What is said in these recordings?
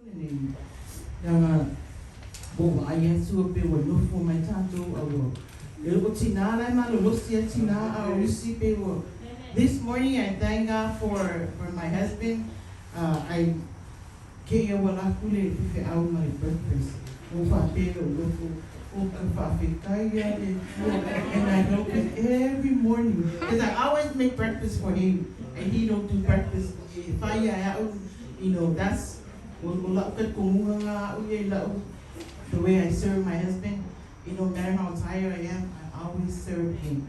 Nga bo ai Yesu pe wo no fo mai tato awo. Elo Tinā lai ma lo sia Tinā a usi pe wo. This morning I thank God for my husband. I ke ia wala kule pe au my breakfast. O fa pe lo fo o fa fe kaya and I know it every morning because I always make breakfast for him and he don't do breakfast. If I that's the way I serve my husband, no matter how tired I am, I always serve him.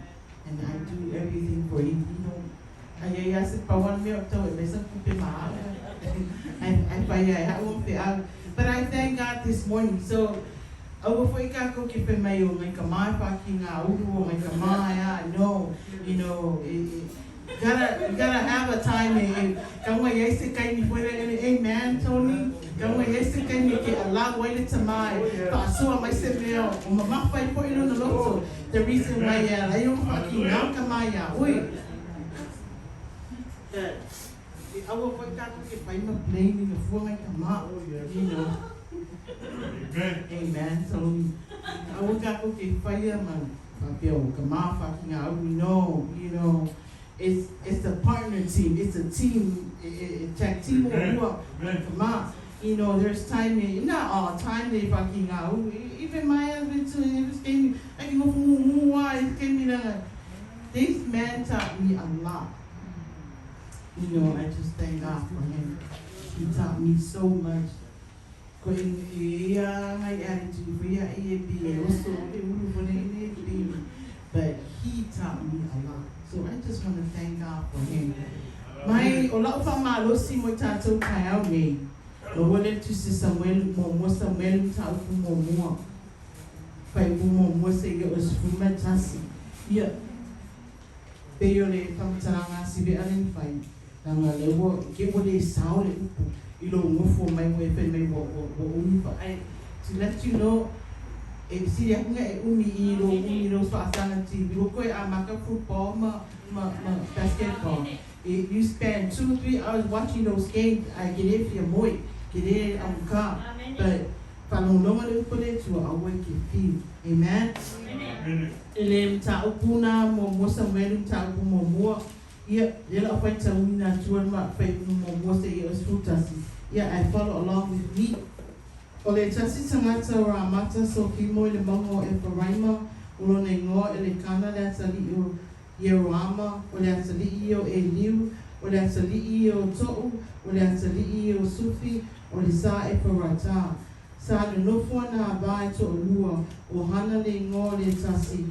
And I do everything for him. But I thank God this morning. So, gotta have a time. Amen, Tony. Faasoa mai se mea o mamawhai po ilo na loto. The reason why I don't fucking kamaya. Oi. I will find out if I'm not playing in the phone like a mom. Amen. So I will got okay fireman. We know, it's a partner team. It's a team. It's a team of there's time. Not all time they fucking out. Even my husband too. He was came. I can go from why he came in. This man taught me a lot. I just thank God for him. He taught me so much. My attitude, but he taught me a lot. So I just want to thank God for him. My Olafama si mo tato kaya me. Wale tu si Samuel mo Samuel tao mo. Pai mo se yo osfuma tasi. Yeah. Peyole pamtanga si be alin pai. Nanga lewo ke wole saole upo. Ilo ngofo mai mo efe mai wo unifa. To let you know, si ya kunga ilo faasana ti bilo ko amaka football ma basketball. If you spend 2-3 hours watching those games, I get it for your boy, get it car. But palonga le pole to awake your feet. Amen. Ele ta upuna mo Samuel ta mo. Yeah, I follow along with me. Ole tasi tangata ramata so kimo le mango e paraima ulo nengo ele kana le atali o yerama ole atali o eliu ole atali o tou ole atali o sufi ole sa e parata sa le nofo na bai to lua o hana le ngo le tasi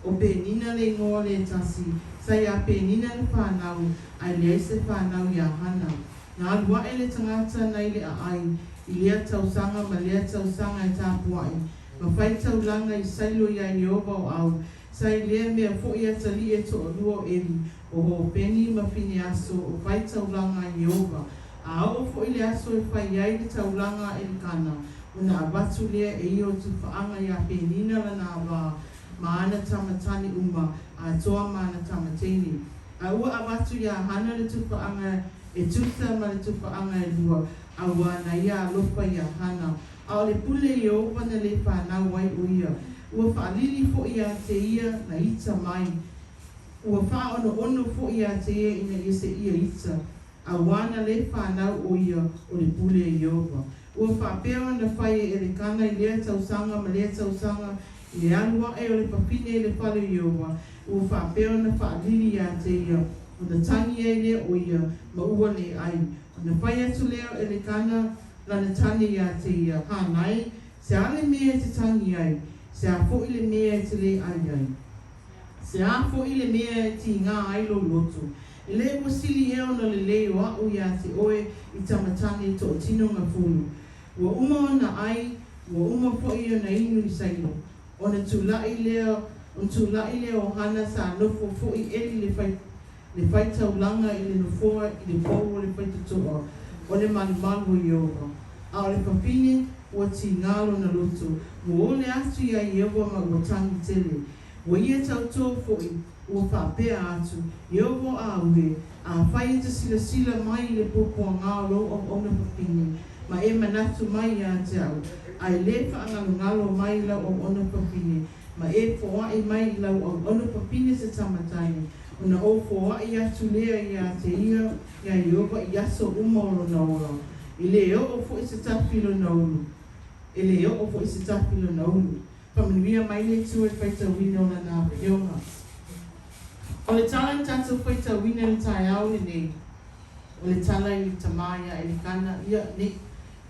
o penina le ngo le tasi saya penina le whanau ai le se whanau ya hana na lua ele tangata na ile a ai Ilia tausanga malia tausanga tapuai. Mafai taulanga isailo ya Yehova au. Sai lia mea fo ia tali e to luo eli. Oho peni mafini aso o fai taulanga Yehova. Ao fo ili aso e fai yai le taulanga eli kana. Una abatu lia e io tu faanga ya penina la na ava. Maana tamatani uma. A toa maana tamateni. A ua abatu ya hana le tu faanga e tuta ma le tu faanga e lua. Awana ia lopa ia hana. A le pule i o wana le whanau wai uia. Ua whaalili fo ia te ia na ita mai. Ua wha ono fo ia te ia ina ise ia ita. Awana le whanau uia o le pule i opa. Ua whapea na whai e le kana i lea tausanga ma lea tausanga. I le alua e o le papine i le whale i opa. Ua whapea na whaalili ia te ia. O na tangi e le uia ma ua le ai. Na whai atu leo e le kana la na tani ia te ia hanai, se ale mea te tangi ai, se a fo ile mea te le ai ai. Se a fo ile mea te ngā ai lo loto. E le wasili eo na le leo a o ia te oe i tamatani to o tino ngā fulu. Ua uma na ai, ua uma fo ia na inu i sailo. O na tūlai leo hana sa nofo fo i eli le whai le fai taulanga i le nofoa i le pōo le fai tutoa o le malumalu i owa. A o le papine ua ti ngalo na loto. Ua o le atu ia i owa ma ua tangi tele. Ua ia tautoa fo'i ua whapea atu. I owa a ue a whai te sila mai i le popo a ngā lo o ona papine. ma e manatu mai ia te au. Ai le whaangalo mai lau o ono papine, ma e foa mai lau o ono papine se tamataini. Una o foa atu lea ia te ia iowa i aso umoro na ora. I le o fo i se tafilo na ulu. I le o fo i se tafilo na ulu. Pamanuia mai le tu e whaita wina o na whionga. O le tala ni tatu whaita wina ni tai au ni nei. O le tala i tamaya e le kana ia ni.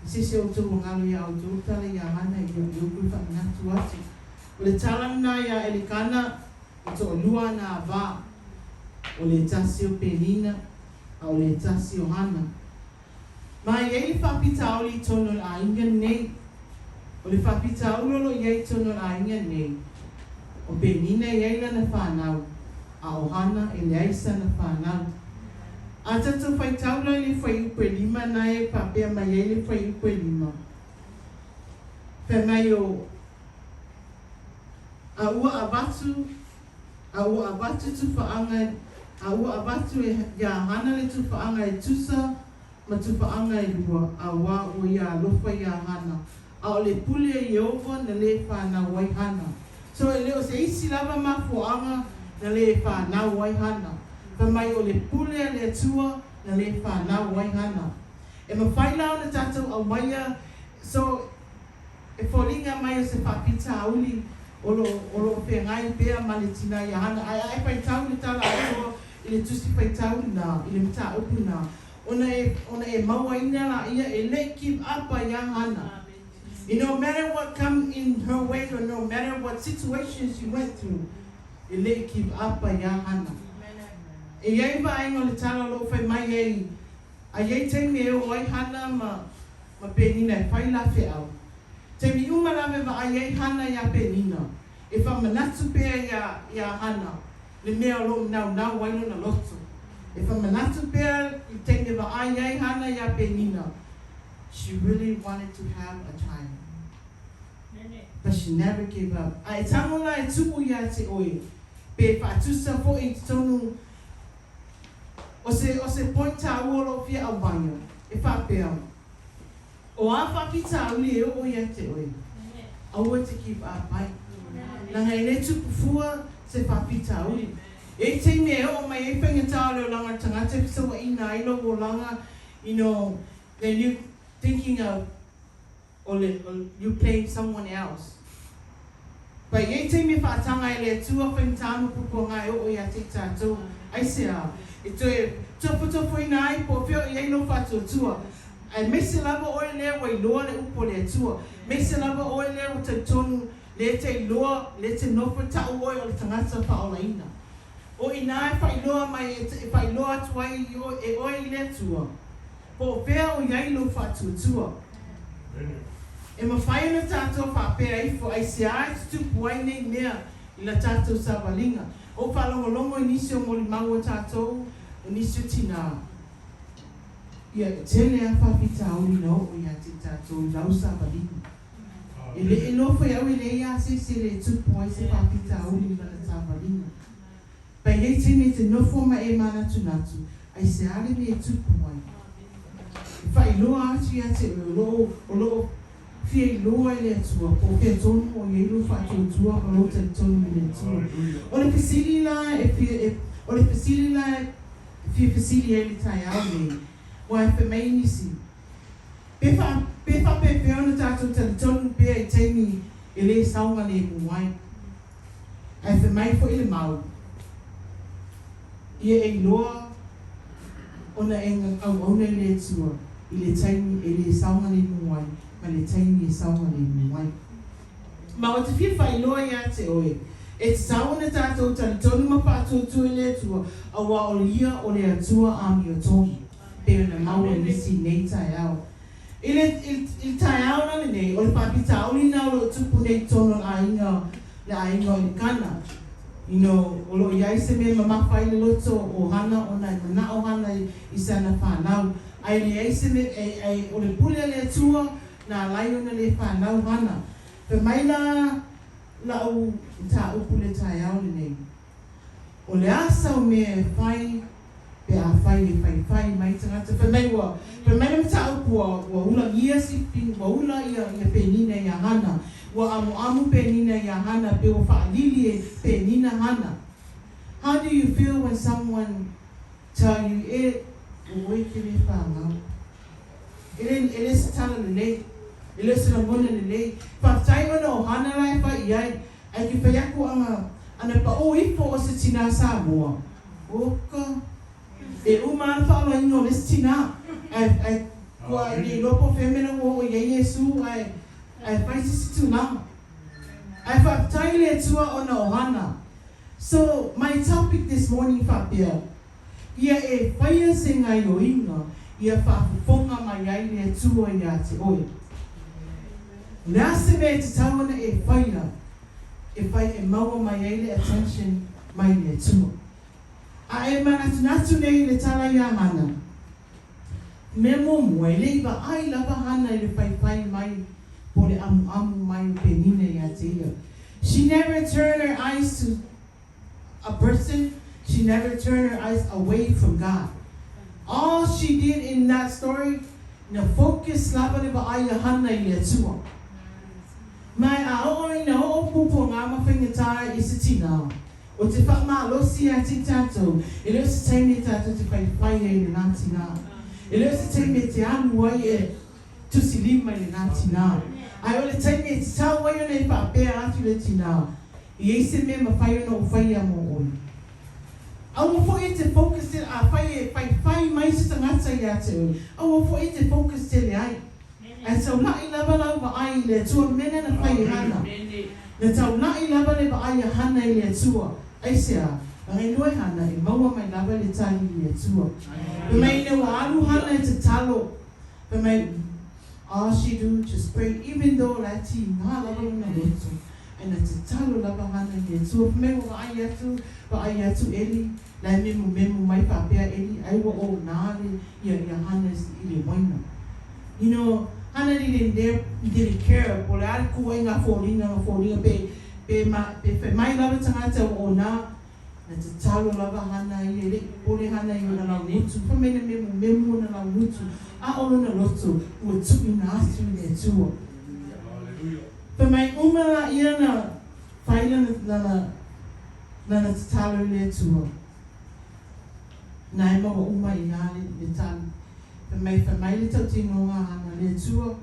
Sisi o tū ngalo ia o tū tala ia hana i o kui whaminatu atu. O le tala na ia e le kana o tō lua na wā. O le tasi o penina, a o le tasi o hana. Ma iei le whapita o li tono a inga nei. O le whapita o lolo iei tono a inga nei. O penina iei lana whanau. A o hana e le aisa na whanau. A tatu whaitaula le whai upe lima na e papea mai iei le whai upe lima. Whe mai o a ua abatu tu whaanga a ua abatu e ia hana le tu whaanga e tusa ma tu whaanga e lua a wā o ia lofa ia hana. A o le pule e Yehova na le whānau wai hana. So e leo se isi lava ma whaanga na le whānau wai hana. Ka mai o le pule a le tua na le whānau wai hana. E ma whailao na tātou a waia, so e wholinga mai o se whapita auli o lo whengai pēr ma le tina ia hana. Ai whaitau le tala atua i le tusi whaitau na, i le mta upu na. Ona e maua ina la ia e le keep up a ia hana. No matter what come in her way or no matter what situations she went through, e le keep up a ia hana. E iei wa aingo le tala lo whai mai ei. A iei te me o ai hana ma penina e whai la whi au. Te mi umalawe wa a iei hana ia penina. E wha manatu pēr ia hana. Le mea lo nau waino na loto. E wha manatu pēr i te me wa a iei hana ia penina. She really wanted to have a time. But she never gave up. A e tangola e tupu ia te oe. Pe whaatusa fo i tonu. O se pointa uolo fia au banyo. E whapea. O a whapita au li e o ia te oe. Aua te keep up mai. Nanga e le tupu fua se whapita au. E te me o mai e whengatau leo langa tangata pisawa ina ilo o langa. You know, then you thinking of or you playing someone else. But ye te me whaatanga e le tua whaintamu puko ngai o ia te tātou. Ai sea, e toe tofu ina ai po whio i eino whātua tua. Ai mese lava oe lea wai loa le upo le tua. Mese lava oe lea o te tonu le te loa, le te nofa tau oe o le tangata whaola ina. O ina e whailoa mai e whailoa tuai e oe i le tua. Po pēr o iailu whātua tua. E ma whai na tātou whapea ifo ai se ai tupu ai nei mea i la tātou sawalinga. O whalongolongo i nisio moli mau o tātou, o nisio Tinā. Ia tele a whapita auri no o ia te tātou lau sawalinga. E le e nofo iau i le ia se le tupu ai se whapita auri i la sawalinga. Pai hei tene te nofo ma e mana tunatu, ai se ale me e tupu ai. E whai loa atu ia te o loo fia i loa i le atua, po ke tonu o i eilu whātua tua, o lo te tonu i le tua. O le whesili la fia whesili e li tai au nei, wa e whemei nisi. Pe ona tātou tali tonu pēr i teimi i le saunga le muai. Ai whemei fo i le mau. Ia e loa ona e ngau auna i le tua, i le teimi i le saunga le muai. Ma le taimi e saunga le muai. Ma o te whiwha i loa ia te oe. E te sauna tātou tali tonu ma pātou tui le tua, a wā o lia o le atua ami o tohi. Pēr na maua nisi nei tai au. I tai au na le nei, o le pāpita auli na o lo tupu nei tono le ainga o le kana. You know, o lo iai se me mamawhai le loto o hana o nai mana o hana i sana whanau. Ai le iai se me, o le pule le atua, na lai ona le whanau hana. Pe mai la au ta upu le tai au le nei. O le asa o me whai pe a fai mai tangata whanai wa mai tau kua ula ia siping wa ula ia penina ia hana wa amu penina ia hana pe o whaalili penina hana. How do you feel when someone tell you oi ke me whangau? Ele se tala lelei, ele se lamona lelei. Whaftai ona o hana rai whai iai, ai ki whai aku ana pa o ifo o se Tinā Samoa. Oka. E umana whaala ingo le se Tinā. Ai kua ni lopo whemena o iai Yesu, ai whai se tunama. Ai whaftai le tua ona o hana. So my topic this morning, Fabia, ia whaia se ngai o inga, ia whaafufonga mai ai le tua ia te oi. Nā se me te tawana whaia, whai maua mai ai le attention mai le tua. A manatu nei le tala ia hana. Me momo le iwa ai lava hana le whai mai, po le amu mai o penina ia te ia. She never turned her eyes to a person, she never turned her eyes away from God. All she did in that story, na focus lava le baaya hana I le tua. Mai a oi na o pupo ngā mawhingatai I se Tinā. O te whakmalosi a te tātou, e leo se teime tātou te whai e le nā Tinā. E leo se teime te anu ai tusi lima le nā Tinā. Ai o le teime te tau ai o nei whapea atu le Tinā. I se me mawhai ona o whai mo oi. Awa fo te focus te a whai mai se tangata I ate oi. Awa fo te focus te le ai. Ai tau lai lava lau wa ai le tua mena na whai hana. Na tau lai lava le wa ai hana I le tua. Ai sea, ngai loi hana I maua mai lava le tahi I le tua. Pe mai ne wa alu hana te talo. Pe mai, all she do just pray, even though la ti ngā lava na leto. And it's a talo lava hana I so me wa ai atu eli la memu mai papea eli ai wa o nale ia hana I le moina. You know, hana didn't care po le ale kua inga fōringa pe mai lava tangata o na te talo lava hana I le pole hana I ona la mutu pa mena memu ona la mutu a ono na loto ua tupi na atu I le tua. Pe mai umala ia na whaila nana te talo I le tua. Nai mawa uma I ngā le talo. Pe mai le tau tino ngā hana le tua.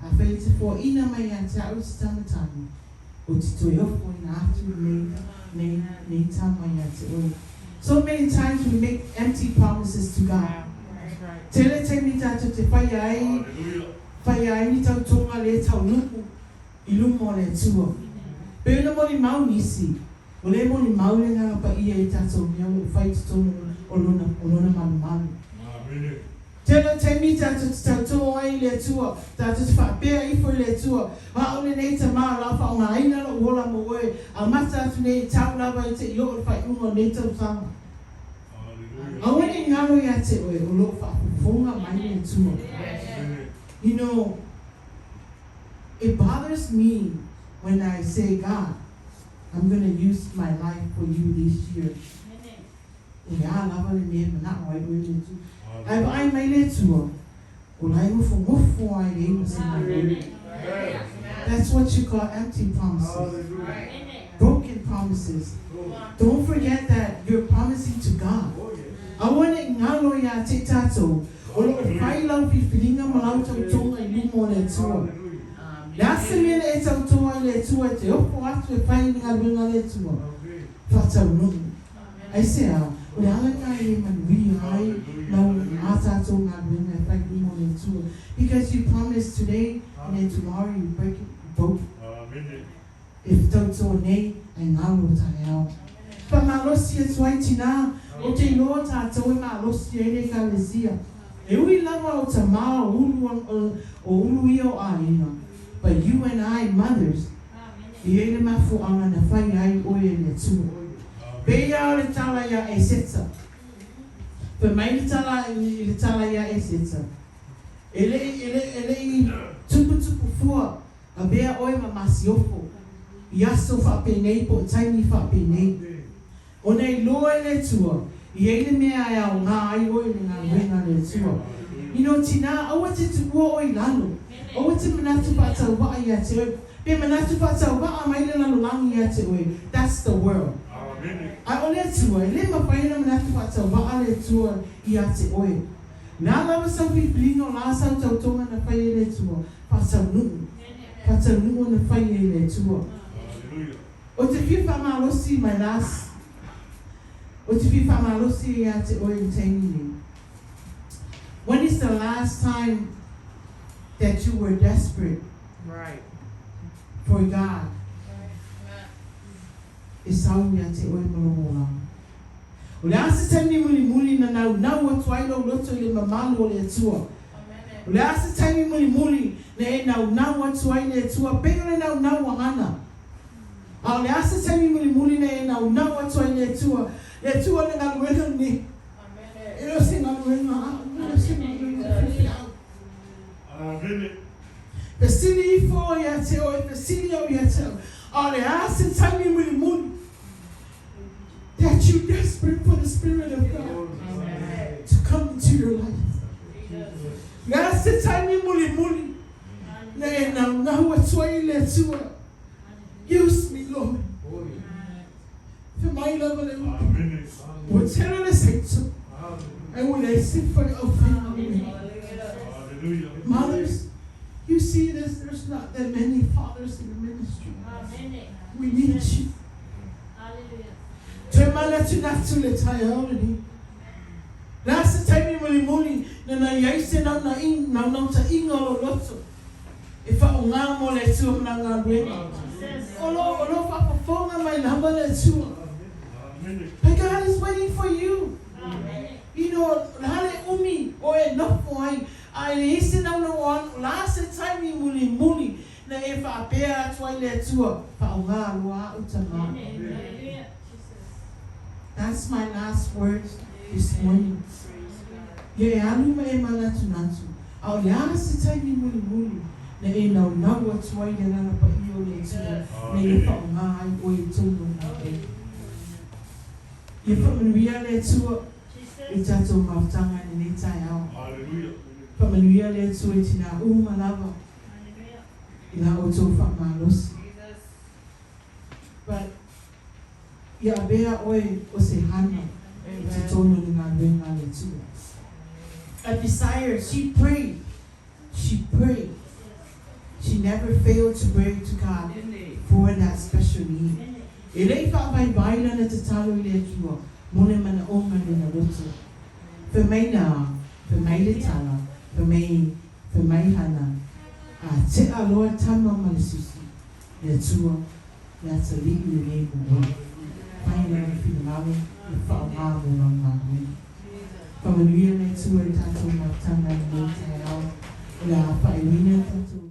A whai te fō ina mai a te au te tamatani. O te toi ofo I ngā atu nei tamai a te oi. So many times we make empty promises to God. Tele te mi tātou te whai ai ni tau tonga le tau nuku. I lumo le tua. Pe una moni mau nisi. O le moni mau le ngā pa ia I tātou mea o whai te tono o lona manu. Tela te mi tātou te tau ai le tua. Tātou te whapea I fo le tua. Ma o le nei ta maa la wha o ngā aina lo wola mo oe. A mata atu nei tau lava I te io o whai ungo nei tau sama. A wene ngaro I te oe o lo wha fonga mai le tua. You know, it bothers me when I say, God, I'm going to use my life for you this year. That's what you call empty promises. Broken promises. Don't forget that you're promising to God. I want to ngalo ya te tato. Olo whai lau whiwhiringa malau tau tonga I lumo le tua. Nasa mena e tau toa le tua te opo atu e whai ngā runga le tua. Whatau nungu. Ai sea, o le alanga e manui ai lau ata tō ngā runga e whai lumo le tua. Because you promised today and then tomorrow you break it, you broke it. If tau tō nei, ai ngalo tae au. Pa malosi e tuai Tinā, o te loa tātou e malosi e ne ka lesia. E ui lava o ta maa o ulu I o aina. But you and I, mothers, I ele mafu anga na whai ai oe le tua. Pea o le tala ia e setsa. Pe mai le tala ia e setsa. Ele I tupu fua. A bea oe ma masiofo. I aso whapenei po taimi whapenei. O nei loa le tua. Yele mea ya o ngā ai oi ni ngā wenga le tua. You know, Tinā, awa te tuua oi lalo. Awa te manatu whātau waa ia te oi. Pe manatu whātau waa mai le lalo langi ia te oi. That's the world. Ai o le tua, le mawhaina manatu whātau waa le tua ia te oi. Nā lawa sau whiwhilinga o nā sau tautonga na whai e le tua. Whātau nuu. Whātau nuu na whai e le tua. O te whiu whamalosi my last. O te whiu whamalosi ia te oi tangi. When is the last time that you were desperate for God? E sau ia te oi malonga. O le asa taimi muli na nau atu ai lau loto i le mamalu o le atua. O le asa taimi muli na e nau atu ai le atua. Pega le nau wangana. A le asa taimi muli na e nau atu ai le atua. Le atua le ngaluenga ni. E lo se ngaluenga. Pesili I fo ia te oi, pesili au ia te oi. A le asa taimi muli. That you're desperate for the Spirit of God to come into your life. That's the time you muli. Now what's why you let you use me, Lord. For my love and what's here to say so. I will sit for your family. Mothers, you see this, there's not that many fathers in the ministry. We need you. Temana tunatu le tai already. Last time muli na yaise na ta inga lo loto. E fa o ngā mo le tua na ngā ruenga. Olo fa fonga mai lamba le tua. But God is waiting for you. You know, hale umi o e nofo ai. Ai le ise na one last time muli na e fa apea tua le tua. Fa o ngā loa utama. That's my last words this morning. Ye alu me mana tunatu. Au le asa taimi muli. Na e nau atu ai le nana pa i o le tua. Na e whao ngā ai o e tūnu na e. Ye whamanuia le tua. I tatou mautanga ni ne tai au. Whamanuia le tua I Tinā Afalava. I la o tō whamalosi. But ia bea oi o se hana te tono ni ngā ruenga le tua. A desire, she prayed. She never failed to pray to God for that special need. E rei whaapai baila na te talo I le tua, mone mana o mani na roto. Wha mai nā, wha mai le tala, wha mai hana, a te aloa tama malisusi, le tua, le atali I le nei mua. Pai na whilawe, e whaongā mo ngā hui. Whamanuia nei tua I tātou mautanga I nei tai au, e la whaewina tātou.